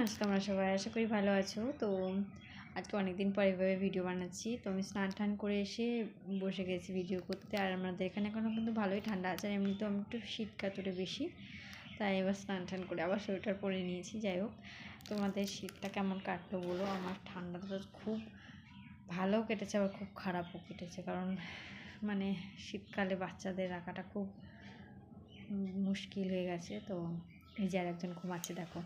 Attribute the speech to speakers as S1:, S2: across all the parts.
S1: আছো তোমরা সবাই? আশা করি ভালো আছো। তো আজকে অনেকদিন পর এভাবে ভিডিও বানাচ্ছি। তো আমি স্নান টান করে এসে বসে গেছি ভিডিও করতে। আর আমাদের এখানে এখনও কিন্তু ভালোই ঠান্ডা আছে, আর এমনিতেও আমি একটু শীত কাতুরে বেশি, তাই এবার স্নান টান করে আবার সোয়েটার পরে নিয়েছি। যাই হোক, তোমাদের শীতটা কেমন কাটলো বলো। আমার ঠান্ডাটা তো খুব ভালো কেটেছে, আবার খুব খারাপও কেটেছে, কারণ মানে শীতকালে বাচ্চাদের রাখাটা খুব মুশকিল হয়ে গেছে। তো এই যে আর একজন ঘুমাচ্ছে, দেখো।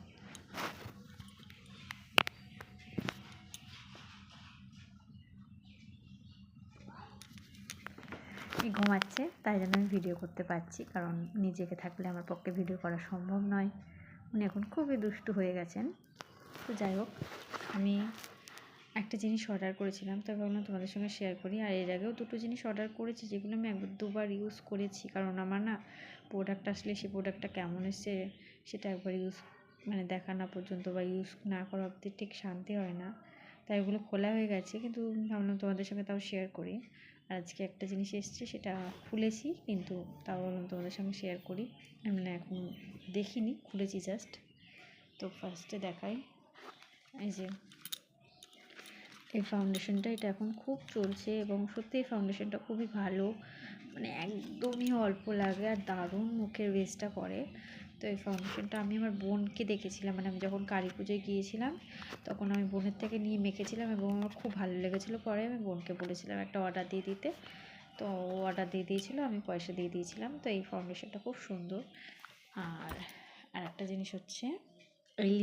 S1: ঘুমাচ্ছে, তাই জন্য আমি ভিডিও করতে পারছি, কারণ নিজেকে থাকলে আমার পক্ষে ভিডিও করা সম্ভব নয়। উনি এখন খুবই দুষ্টু হয়ে গেছেন। তো যাই হোক, আমি একটা জিনিস অর্ডার করেছিলাম, তো ভাবলাম তোমাদের সঙ্গে শেয়ার করি। আর এর আগেও দুটো জিনিস অর্ডার করেছি, যেগুলো আমি দুবার ইউজ করেছি, কারণ আমার না প্রোডাক্ট আসলে সেই প্রোডাক্টটা কেমন এসছে সেটা একবার ইউজ দেখা না পর্যন্ত বা ইউজ না করা অবধি ঠিক শান্তি হয় না। তাই ওগুলো খোলা হয়ে গেছে, কিন্তু ভাবলাম তোমাদের সঙ্গে তাও শেয়ার করি। আর আজকে একটা জিনিস এসছে, সেটা খুলেছি, কিন্তু তাও ভাবলাম তোমাদের সঙ্গে শেয়ার করি। আমি এখন দেখিনি, খুলেছি জাস্ট। তো ফার্স্টে দেখাই, এই যে এই ফাউন্ডেশনটা, এটা এখন খুব চলছে এবং সত্যি এই ফাউন্ডেশনটা খুবই ভালো, একদমই অল্প লাগে আর দারুণ মুখের বেসটা করে। তো এই ফাউন্ডেশনটা আমি আমার বোনকে দেখেছিলাম, আমি যখন কালী পুজোয় গিয়েছিলাম তখন আমি বোনের থেকে নিয়ে মেখেছিলাম এবং আমার খুব ভালো লেগেছিলো। পরে আমি বোনকে বলেছিলাম একটা অর্ডার দিয়ে দিতে, তো ও অর্ডার দিয়ে দিয়েছিলো, আমি পয়সা দিয়ে দিয়েছিলাম। তো এই ফাউন্ডেশনটা খুব সুন্দর। আর একটা জিনিস হচ্ছে এই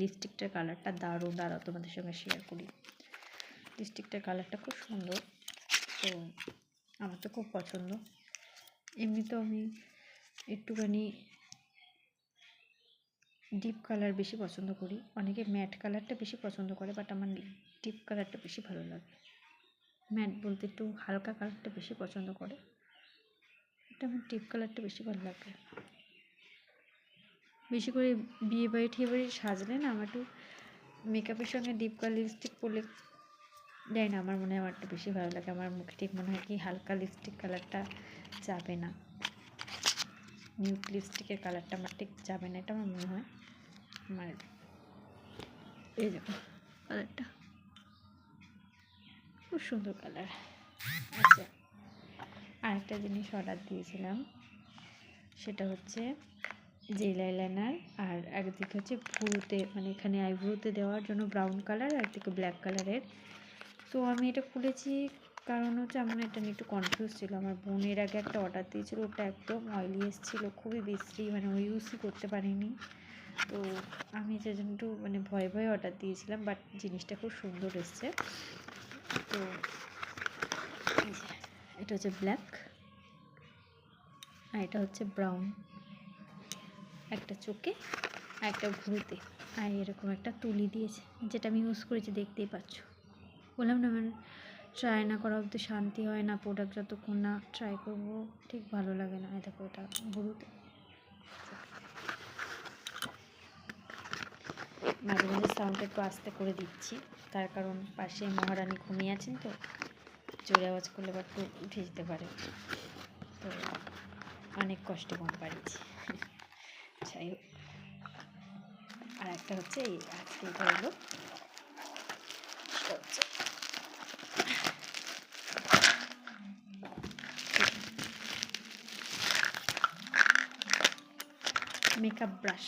S1: লিপস্টিকটার কালারটা দারুণ। দাঁড়াও তোমাদের সঙ্গে শেয়ার করি। লিপস্টিকটার কালারটা খুব সুন্দর, তো আমার তো খুব পছন্দ। এমনিতেও আমি একটুখানি ডিপ কালার বেশি পছন্দ করি, অনেকে ম্যাট কালারটা বেশি পছন্দ করে, বাট আমার ডিপ কালারটা বেশি ভালো লাগে। ম্যাট বলতে একটু হালকা কালারটা বেশি পছন্দ করে, এটা আমার ডিপ কালারটা বেশি ভালো লাগে। বেশি করে বিয়ে বাড়ি ঠিয়ে বাড়ি সাজলে না আমার একটু মেকআপের সঙ্গে ডিপ কালার লিপস্টিক পরলে দেয় না, আমার মনে হয় আমার একটু বেশি ভালো লাগে। আমার মুখে ঠিক মনে হয় কি হালকা লিপস্টিক কালারটা যাবে না, নিউড লিপস্টিকের কালারটা আমার ঠিক যাবে না, এটা আমার মনে হয়। আমার এই দেখো কালারটা খুব সুন্দর কালার। আচ্ছা, আরেকটা জিনিস অর্ডার দিয়েছিলাম, সেটা হচ্ছে জেল আইলাইনার, আর একদিকে হচ্ছে ভ্রুতে এখানে আইব্রোতে দেওয়ার জন্য ব্রাউন কালার, আর একদিকে ব্ল্যাক কালারের। তো আমি এটা খুলেছি, কারণ হচ্ছে আমার এটা নিয়ে একটু কনফিউজ ছিল। আমার বোনের আগে একটা অর্ডার দিয়েছিল, ওটা একদম অয়েলি এসেছিলো, খুবই বিশ্রী, ও ইউজই করতে পারিনি। তো আমি যে জন্য একটু ভয়ে ভয়ে অর্ডার দিয়েছিলাম, বাট জিনিসটা খুব সুন্দর এসছে। তো এটা হচ্ছে ব্ল্যাক, আর এটা হচ্ছে ব্রাউন, একটা চোখে আর একটা ভ্রুতে, আর এরকম একটা তুলি দিয়েছে, যেটা আমি ইউজ করেছি, দেখতেই পাচ্ছ। বললাম না, আমার ট্রাই না করা অবধি শান্তি হয় না, প্রোডাক্ট যতক্ষণ না ট্রাই করবো ঠিক ভালো লাগে না। দেখো এটা ভ্রুতে, মাঝে মাঝে সাউন্ড একটু আস্তে করে দিচ্ছি, তার কারণ পাশে মহারানী ঘুমিয়ে আছেন, তো জোরে আওয়াজ করলে বা একটু উঠে যেতে পারে, তো অনেক কষ্টে কম পারিছি। যাই হোক, আর একটা হচ্ছে এই আজকে এটা হলো মেকআপ ব্রাশ।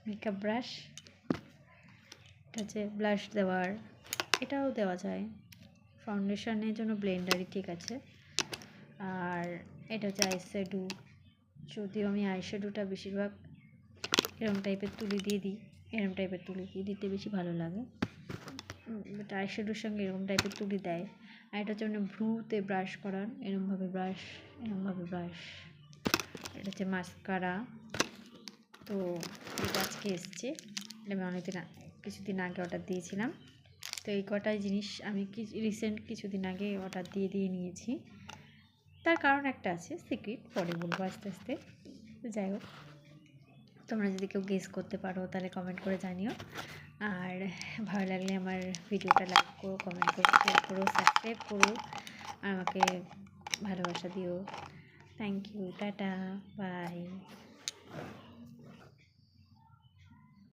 S1: মেকআপ ব্রাশ, এটা হচ্ছে ব্লাশ দেওয়ার, এটাও দেওয়া যায় ফাউন্ডেশনের জন্য, ব্লেন্ডারই ঠিক আছে। আর এটা হচ্ছে আইশ্যাডো, যদিও আমি আইশ্যাডোটা বেশিরভাগ এরকম টাইপের তুলি দিয়ে দিই, এরকম টাইপের তুলি দিয়ে দিতে বেশি ভালো লাগে, বাট আইশ্যাডোর সঙ্গে এরকম টাইপের তুলি দেয়। আর এটা হচ্ছে ভ্রুতে ব্রাশ করার, এরকমভাবে ব্রাশ, এরকমভাবে ব্রাশ। এটা হচ্ছে মাস্কারা, তো এটা আজকে এসছে, এটা আমি কিছুদিন আগে অর্ডার দিয়েছিলাম। তো এই কটাই জিনিস আমি কিছুদিন আগে অর্ডার দিয়ে নিয়েছি। তার কারণ একটা আছে, সিক্রেট, পরে বলবো আস্তে আস্তে। তো যাই হোক, তোমরা যদি কেউ গেস করতে পারো তাহলে কমেন্ট করে জানিও। আর ভালো লাগলে আমার ভিডিওটা লাইক করো, কমেন্ট করো, শেয়ার করো, সাবস্ক্রাইব করো, আর আমাকে ভালোবাসা দিও। Thank you, tata, by.